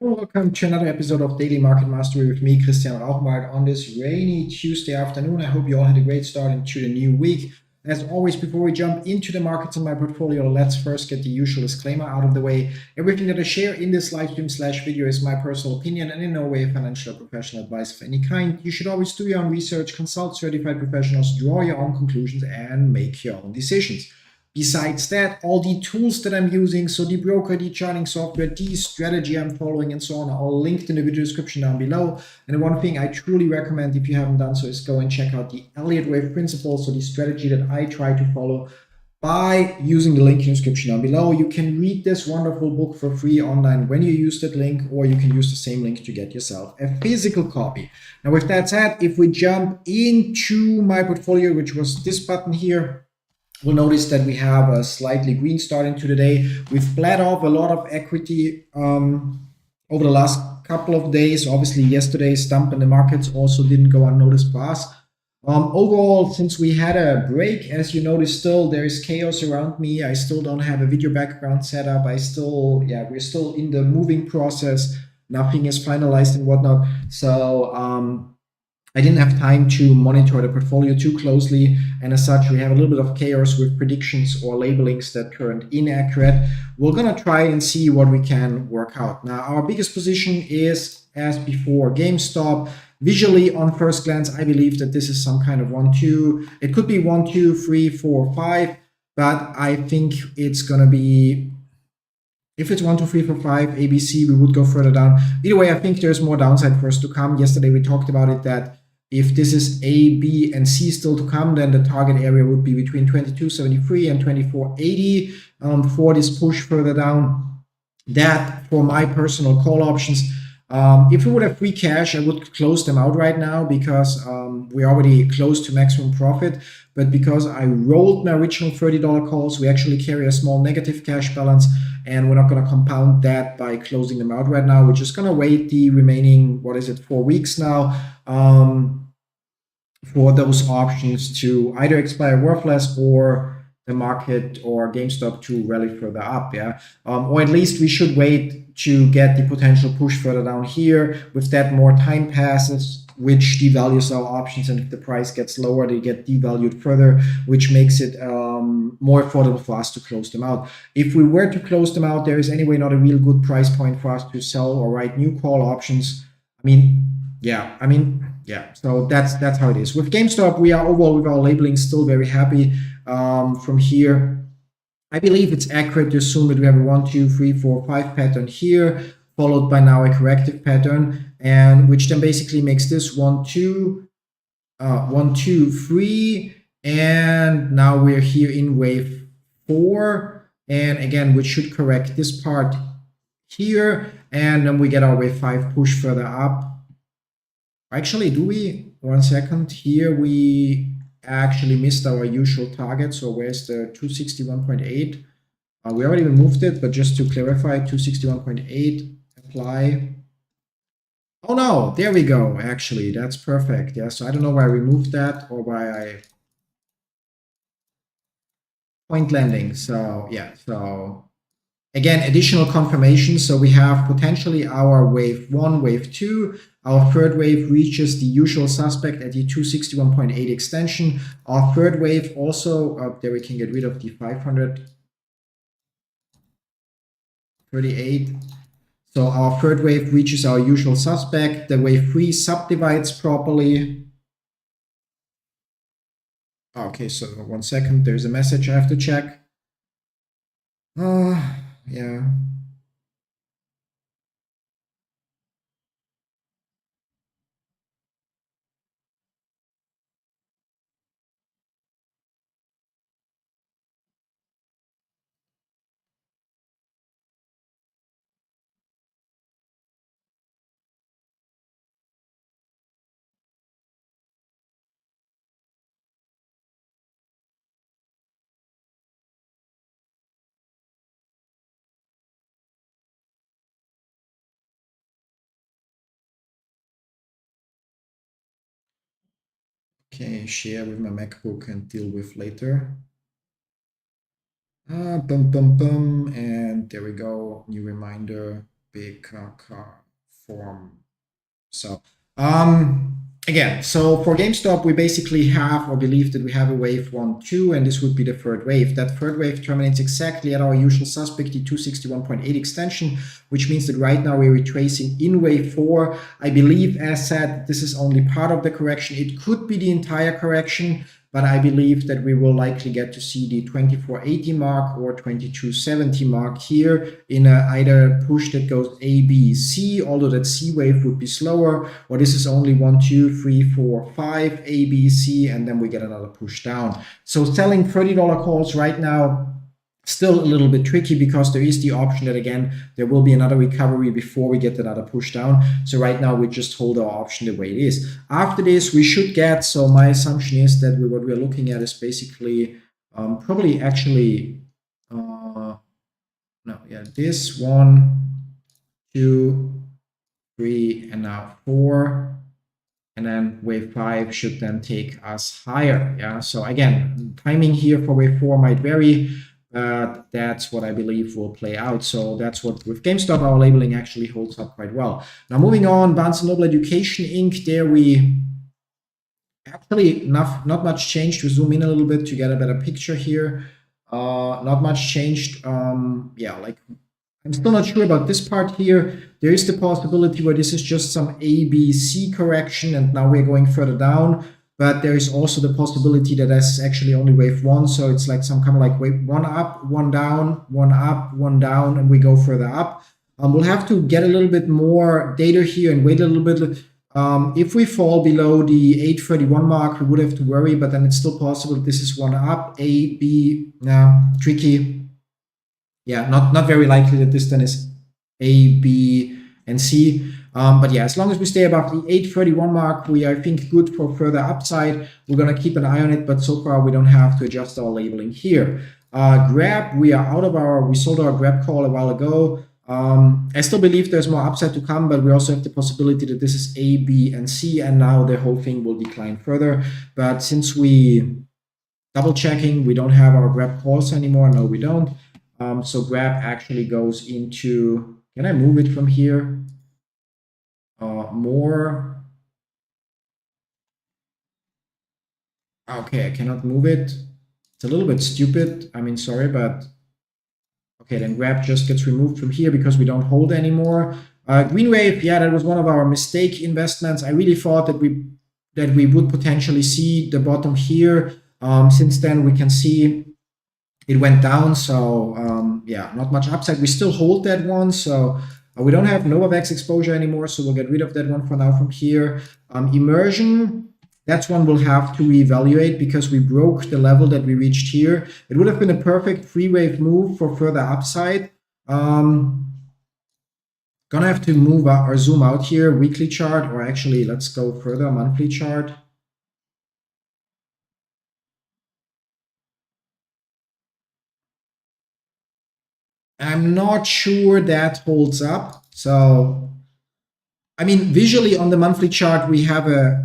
Welcome to another episode of Daily Market Mastery with me, Christian Rauchenwald, on this rainy Tuesday afternoon. I hope you all had a great start into the new week. As always, before we jump into the markets and my portfolio, let's first get the usual disclaimer out of the way. Everything that I share in this live stream / video is my personal opinion and in no way financial or professional advice of any kind. You should always do your own research, consult certified professionals, draw your own conclusions, and make your own decisions. Besides that, all the tools that I'm using, so the broker, the charting software, the strategy I'm following, and so on, are all linked in the video description down below. And one thing I truly recommend, if you haven't done so, is go and check out the Elliott Wave principles, so the strategy that I try to follow by using the link in the description down below. You can read this wonderful book for free online when you use that link, or you can use the same link to get yourself a physical copy. Now, with that said, if we jump into my portfolio, which was this button here, we'll notice that we have a slightly green start into the day. We've bled off a lot of equity over the last couple of days. Obviously, yesterday's dump in the markets also didn't go unnoticed by us. Overall, since we had a break, as you notice, still there is chaos around me. I still don't have a video background set up. we're still in the moving process. Nothing is finalized and whatnot. So I didn't have time to monitor the portfolio too closely, and as such, we have a little bit of chaos with predictions or labelings that turned inaccurate. We're gonna try and see what we can work out. Now, our biggest position is, as before, GameStop. Visually, on first glance, I believe that this is some kind of 1-2. It could be 1, 2, 3, 4, 5, but I think it's gonna be, if it's 1, 2, 3, 4, 5, ABC, we would go further down. Either way, I think there's more downside for us to come. Yesterday, we talked about it, that if this is A, B, and C still to come, then the target area would be between 22.73 and 24.80 for this push further down. That, for my personal call options, if we would have free cash, I would close them out right now, because we're already close to maximum profit. But because I rolled my original $30 calls, we actually carry a small negative cash balance, and we're not going to compound that by closing them out right now. We're just going to wait the remaining, 4 weeks now, for those options to either expire worthless, or the market or GameStop to rally further up, or at least we should wait to get the potential push further down here. With that, more time passes, which devalues our options, and if the price gets lower, they get devalued further, which makes it more affordable for us to close them out. If we were to close them out, there is anyway not a real good price point for us to sell or write new call options. So that's how it is. With GameStop, we are overall, with our labeling, still very happy. From here, I believe it's accurate to assume that we have a 1, 2, 3, 4, 5 pattern here, followed by now a corrective pattern, and which then basically makes this 1, 2, 1, 2, 3, and now we're here in wave 4, and again, which should correct this part here, and then we get our wave 5 push further up. Actually, do we? 1 second. Here we actually missed our usual target. So where's the 261.8? We already removed it, but just to clarify, 261.8, apply. Oh no, there we go. Actually, that's perfect. Yeah, so I don't know why I removed that, or why I point landing. So yeah, so again, additional confirmation. So we have potentially our wave 1, wave 2. Our third wave reaches the usual suspect at the 261.8 extension. Our third wave also, there we can get rid of the 538. So our third wave reaches our usual suspect. The wave 3 subdivides properly. Okay, so 1 second, there's a message I have to check. Yeah. Okay, share with my MacBook and deal with later. And there we go, new reminder, big form. So again, so for GameStop, we basically have or believe that we have a wave 1, 2, and this would be the third wave. That third wave terminates exactly at our usual suspect, the 261.8 extension, which means that right now we're retracing in wave 4. I believe, as said, this is only part of the correction. It could be the entire correction, but I believe that we will likely get to see the 2480 mark or 2270 mark here in either push that goes A, B, C, although that C wave would be slower, or this is only 1, 2, 3, 4, 5, A, B, C, and then we get another push down. So selling $30 calls right now, still a little bit tricky because there is the option that, again, there will be another recovery before we get another push down. So right now we just hold our option the way it is. After this, we should get, so my assumption is that what we're looking at is basically probably actually, this 1, 2, 3, and now 4. And then wave 5 should then take us higher. Yeah. So again, timing here for wave 4 might vary. That's what I believe will play out. So that's what with GameStop, our labeling actually holds up quite well. Now moving on, Barnes & Noble Education Inc. There we actually not much changed. We zoom in a little bit to get a better picture here. Not much changed. Yeah, like I'm still not sure about this part here. There is the possibility where this is just some ABC correction and now we're going further down. But there is also the possibility that that's actually only wave 1. So it's like some kind of like wave 1 up, 1 down, 1 up, 1 down, and we go further up. We'll have to get a little bit more data here and wait a little bit. If we fall below the 831 mark, we would have to worry, but then it's still possible this is 1 up, A, B, tricky. Yeah, not very likely that this then is A, B, and C. But yeah, as long as we stay above the 831 mark, we are, I think, good for further upside. We're going to keep an eye on it, but so far we don't have to adjust our labeling here. Grab, we are out of we sold our grab call a while ago. I still believe there's more upside to come, but we also have the possibility that this is A, B, and C, and now the whole thing will decline further. But since we double checking, we don't have our grab calls anymore. No, we don't. So grab actually goes into, can I move it from here? More. Okay, I cannot move it. It's a little bit stupid. I mean, sorry, but okay, then grab just gets removed from here because we don't hold anymore. Green Wave, yeah, that was one of our mistake investments. I really thought that we would potentially see the bottom here. Since then, we can see it went down. So yeah, not much upside. We still hold that one. So we don't have Novavax exposure anymore, so we'll get rid of that one for now from here. Immersion, that's one we'll have to reevaluate because we broke the level that we reached here. It would have been a perfect three-wave move for further upside. Gonna have to move or zoom out here, weekly chart, or actually let's go further, monthly chart. I'm not sure that holds up. So, I mean, visually on the monthly chart, we have a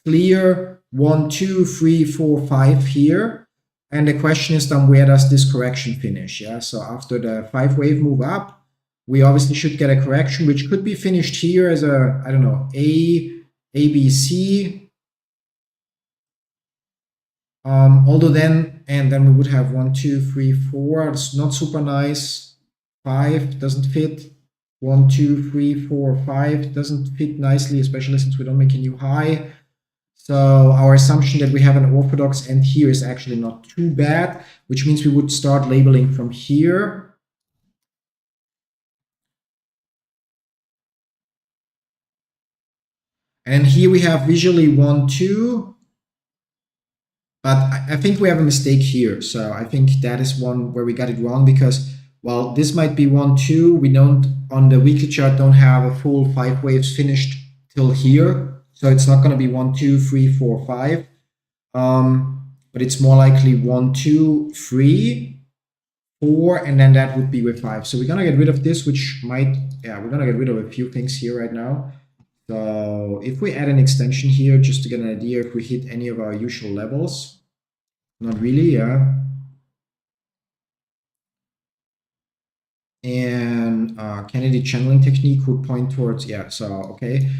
clear 1, 2, 3, 4, 5 here. And the question is then, where does this correction finish? Yeah, so after the 5-wave move up, we obviously should get a correction, which could be finished here as a, I don't know, A, B, C. Although then, and then we would have 1, 2, 3, 4. It's not super nice. 5 doesn't fit. 1, 2, 3, 4, 5 doesn't fit nicely, especially since we don't make a new high. So our assumption that we have an orthodox end here is actually not too bad, which means we would start labeling from here. And here we have visually 1, 2. But I think we have a mistake here. So I think that is one where we got it wrong because, well, this might be 1, 2. We don't, on the weekly chart, don't have a full 5 waves finished till here. So it's not going to be 1, 2, 3, 4, 5. But it's more likely 1, 2, 3, 4, and then that would be with 5. So we're going to get rid of this, which might, yeah, we're going to get rid of a few things here right now. So if we add an extension here, just to get an idea if we hit any of our usual levels, not really, yeah. And then Kennedy channeling technique would point towards, yeah, so, okay.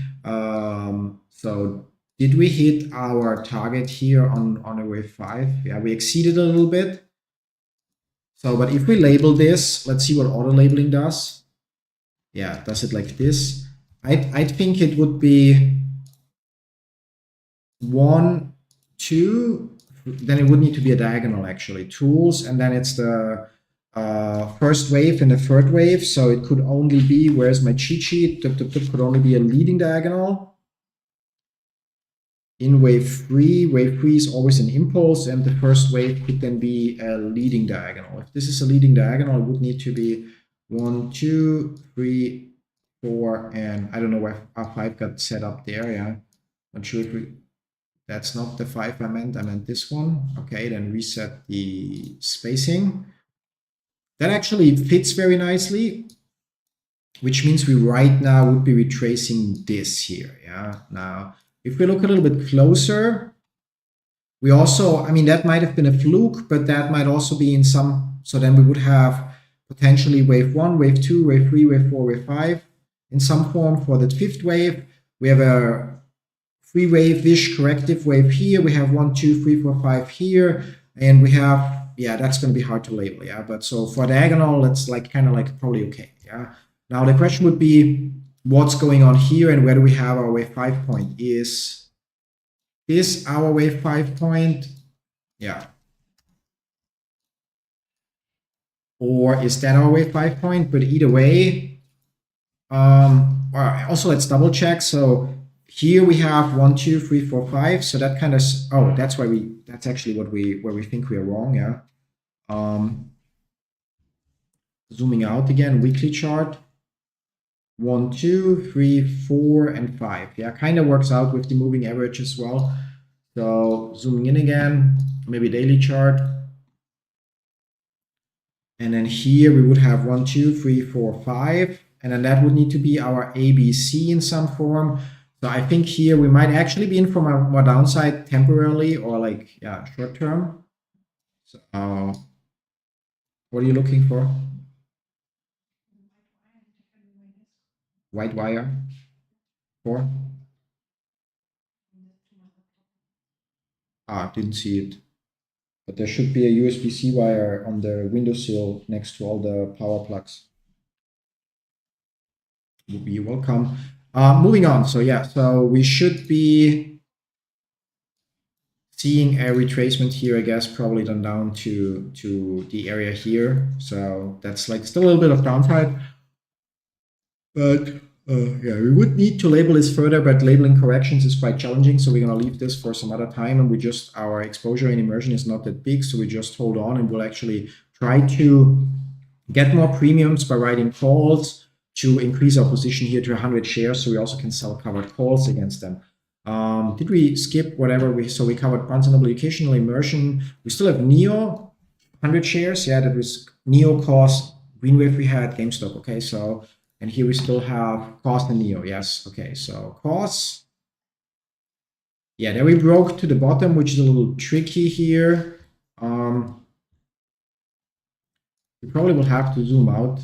So did we hit our target here on a wave 5? Yeah, we exceeded a little bit. So, but if we label this, let's see what auto labeling does. Yeah, does it like this? I think it would be 1, 2, then it would need to be a diagonal actually. Tools, and then it's the first wave and the third wave. So it could only be, where's my cheat sheet? Could only be a leading diagonal. In wave 3 is always an impulse, and the first wave could then be a leading diagonal. If this is a leading diagonal, it would need to be 1, 2, 3, 4, and I don't know where R5 got set up there. Yeah, not sure if that's not the 5 I meant this one. Okay, then reset the spacing. That actually fits very nicely, which means we right now would be retracing this here. Yeah, now if we look a little bit closer, we also, I mean, that might have been a fluke, but that might also be in some, so then we would have potentially wave 1, wave 2, wave 3, wave 4, wave 5 in some form. For the fifth wave, we have a 3-wave-ish corrective wave here. We have 1, 2, 3, 4, 5 here, and we have, yeah, that's going to be hard to label. Yeah, but so for diagonal, that's like kind of like probably okay. Yeah. Now the question would be, what's going on here, and where do we have our wave 5 point? Is this our wave 5 point? Yeah. Or is that our wave 5 point? But either way, also let's double check. So here we have 1, 2, 3, 4, 5. So that kind of, oh, that's why that's actually where we think we are wrong. Yeah. Zooming out again, weekly chart. 1, 2, 3, 4, and 5. Yeah, kind of works out with the moving average as well. So zooming in again, maybe daily chart. And then here we would have 1, 2, 3, 4, 5. And then that would need to be our ABC in some form. So I think here we might actually be in for more downside temporarily, or like, yeah, short term. So what are you looking for? White wire for? Didn't see it. But there should be a USB-C wire on the windowsill next to all the power plugs. You'll be welcome. Moving on. So yeah, so we should be seeing a retracement here, I guess, probably done down to the area here. So that's like still a little bit of downside. But yeah, we would need to label this further, but labeling corrections is quite challenging. So we're going to leave this for some other time. And our exposure in immersion is not that big. So we just hold on, and we'll actually try to get more premiums by writing calls to increase our position here to 100 shares. So we also can sell covered calls against them. Did we skip whatever so we covered Bunsen educational immersion. We still have NEO, 100 shares. Yeah, that was NEO, cost, Greenwave we had, GameStop. Okay, so, and here we still have cost and NEO. Yes, okay, so cost. Yeah, then we broke to the bottom, which is a little tricky here. We probably will have to zoom out.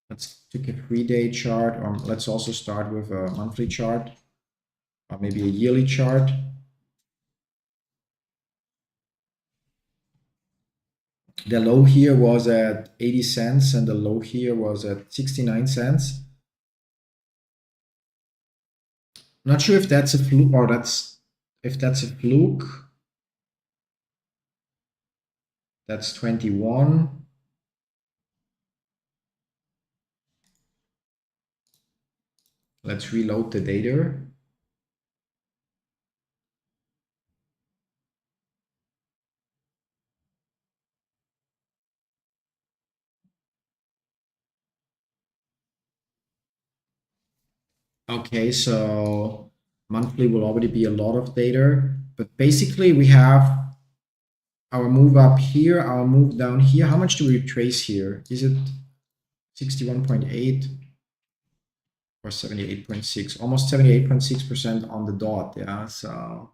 Let's take a 3-day chart, or let's also start with a monthly chart, or maybe a yearly chart. The low here was at 80 cents, and the low here was at 69 cents. Not sure if that's a fluke, or if that's a fluke. That's 21. Let's reload the data. Okay, so monthly will already be a lot of data, but basically we have our move up here, our move down here. How much do we trace here? Is it 61.8 or 78.6? Almost 78.6% on the dot. Yeah. So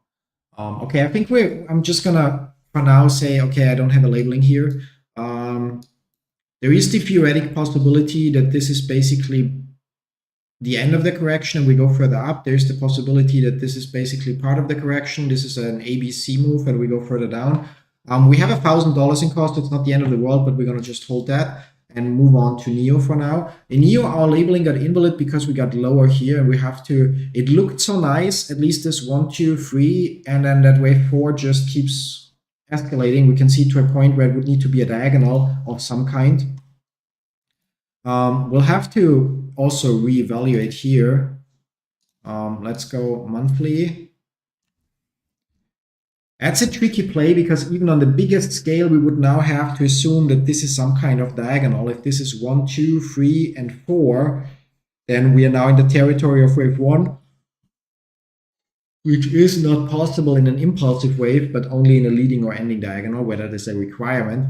okay, I think I'm just gonna for now say, okay, I don't have a labeling here. There is the theoretic possibility that this is basically the end of the correction and we go further up. There's the possibility that this is basically part of the correction. This is an ABC move and we go further down. We have $1,000 in cost. It's not the end of the world, but we're going to just hold that and move on to NEO for now. In NEO, our labeling got invalid because we got lower here and we have to, it looked so nice, at least this 1, 2, 3, and then that wave 4 just keeps escalating. We can see to a point where it would need to be a diagonal of some kind. We'll have to also reevaluate here. Let's go monthly. That's a tricky play because even on the biggest scale, we would now have to assume that this is some kind of diagonal. If this is 1, 2, 3, and 4, then we are now in the territory of wave 1, which is not possible in an impulsive wave, but only in a leading or ending diagonal, where that is a requirement,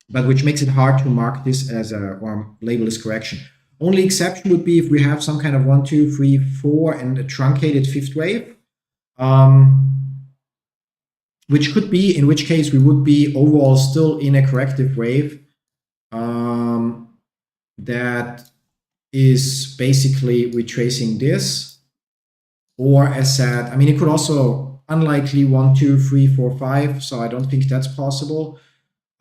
but which makes it hard to mark this as a, or label this correction. Only exception would be if we have some kind of 1, 2, 3, 4, and a truncated fifth wave. Which could be, in which case we would be overall still in a corrective wave that is basically retracing this. Or as said, I mean, it could also unlikely 1, 2, 3, 4, 5, so I don't think that's possible.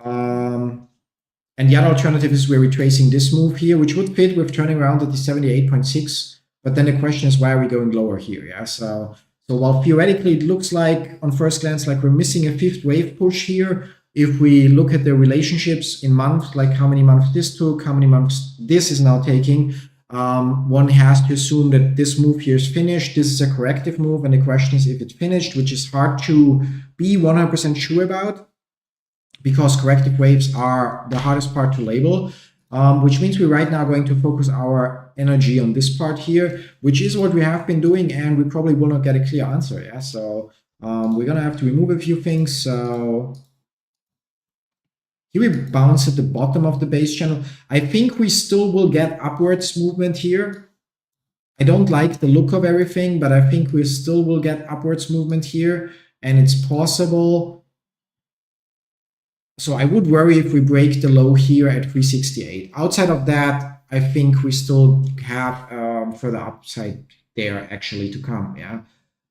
And the other alternative is we're retracing this move here, which would fit with turning around at the 78.6. But then the question is, why are we going lower here? Yeah, so while theoretically it looks like, on first glance, like we're missing a fifth wave push here, if we look at the relationships in months, like how many months this took, how many months this is now taking, one has to assume that this move here is finished. This is a corrective move, and the question is if it's finished, which is hard to be 100% sure about, because corrective waves are the hardest part to label. Which means we're right now going to focus our energy on this part here, which is what we have been doing, and we probably will not get a clear answer. Yeah, so we're gonna have to remove a few things. So here we bounce at the bottom of the base channel. I think we still will get upwards movement here. I don't like the look of everything, but I think we still will get upwards movement here, and it's possible. So I would worry if we break the low here at 368. Outside of that, I think we still have further upside there actually to come. Yeah.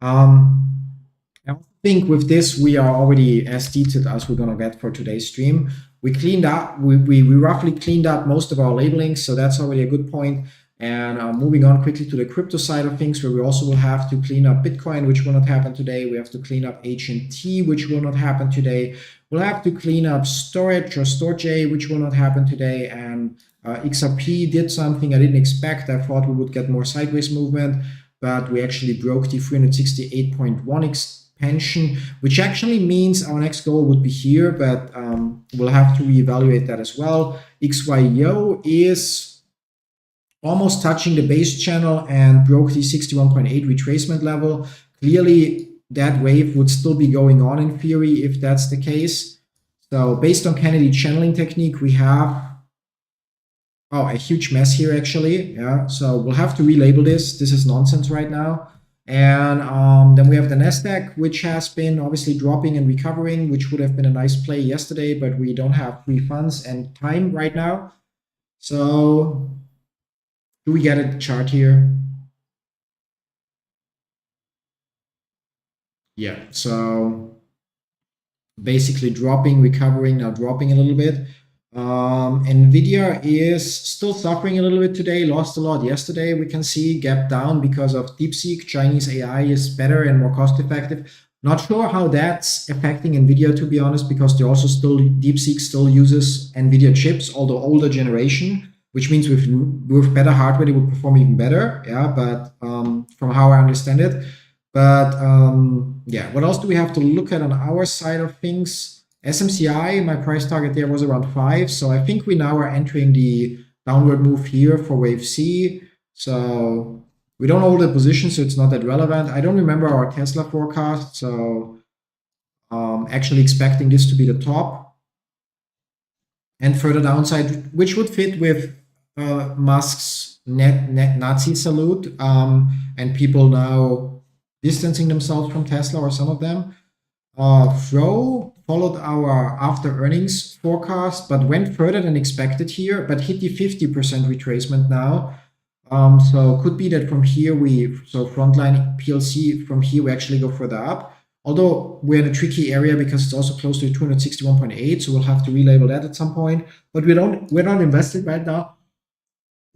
I think with this we are already as detailed as we're gonna get for today's stream. We cleaned up. We roughly cleaned up most of our labelings, so that's already a good point. And moving on quickly to the crypto side of things, where we also will have to clean up Bitcoin, which will not happen today. We have to clean up HNT, which will not happen today. We'll have to clean up storage or StoreJ, which will not happen today. And XRP did something I didn't expect. I thought we would get more sideways movement, but we actually broke the 368.1 expansion, which actually means our next goal would be here, but we'll have to reevaluate that as well. XYO is almost touching the base channel and broke the 61.8 retracement level. Clearly, that wave would still be going on in theory if that's the case. So based on Kennedy channeling technique, we have a huge mess here actually. Yeah, so we'll have to relabel this. This is nonsense right now. And then we have the Nasdaq, which has been obviously dropping and recovering, which would have been a nice play yesterday, but we don't have free funds and time right now. So do we get a chart here? Yeah, so basically dropping, recovering, now dropping a little bit. Nvidia is still suffering a little bit today, lost a lot yesterday. We can see gap down because of DeepSeek. Chinese AI is better and more cost effective. Not sure how that's affecting Nvidia, to be honest, because they also DeepSeek still uses Nvidia chips, although older generation, which means with better hardware they would perform even better. Yeah, but from how I understand it. But yeah, what else do we have to look at on our side of things? SMCI, my price target there was around 5. So I think we now are entering the downward move here for wave C. So we don't hold a position, so it's not that relevant. I don't remember our Tesla forecast. So actually expecting this to be the top. And further downside, which would fit with Musk's Nazi salute and people now distancing themselves from Tesla, or some of them. followed our after earnings forecast, but went further than expected here, but hit the 50% retracement now. So could be that from here so frontline PLC, from here we actually go further up. Although we're in a tricky area because it's also close to 261.8, so we'll have to relabel that at some point. But we're not invested right now.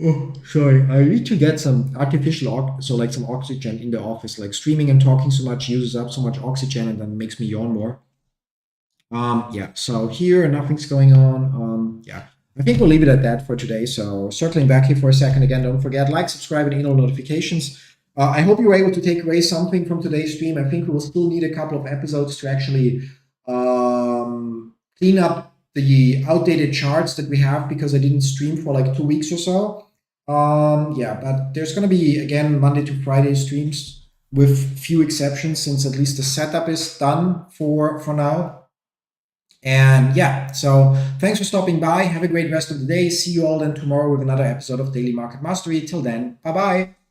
Oh, sorry. I need to get some artificial, so like some oxygen in the office. Like streaming and talking so much uses up so much oxygen and then makes me yawn more. Yeah. So here nothing's going on. Yeah. I think we'll leave it at that for today. So circling back here for a second again, don't forget like, subscribe, and enable notifications. I hope you were able to take away something from today's stream. I think we will still need a couple of episodes to actually clean up the outdated charts that we have because I didn't stream for like 2 weeks or so. Yeah, but there's going to be, again, Monday to Friday streams with few exceptions since at least the setup is done for now. And yeah, so thanks for stopping by. Have a great rest of the day. See you all then tomorrow with another episode of Daily Market Mastery. Till then, bye-bye.